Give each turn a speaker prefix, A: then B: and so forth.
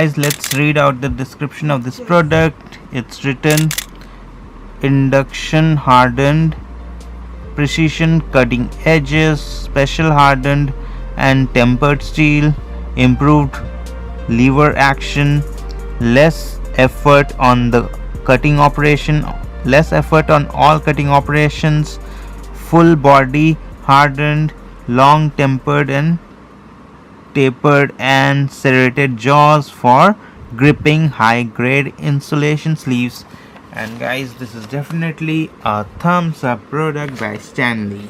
A: guys, let's read out the description of this product. It's written induction hardened, precision cutting edges, special hardened and tempered steel, improved lever action, less effort on the cutting operation, less effort on all cutting operations, full body hardened, long tempered and tapered and serrated jaws for gripping high grade insulation sleeves. And guys, this is definitely a thumbs up product by Stanley.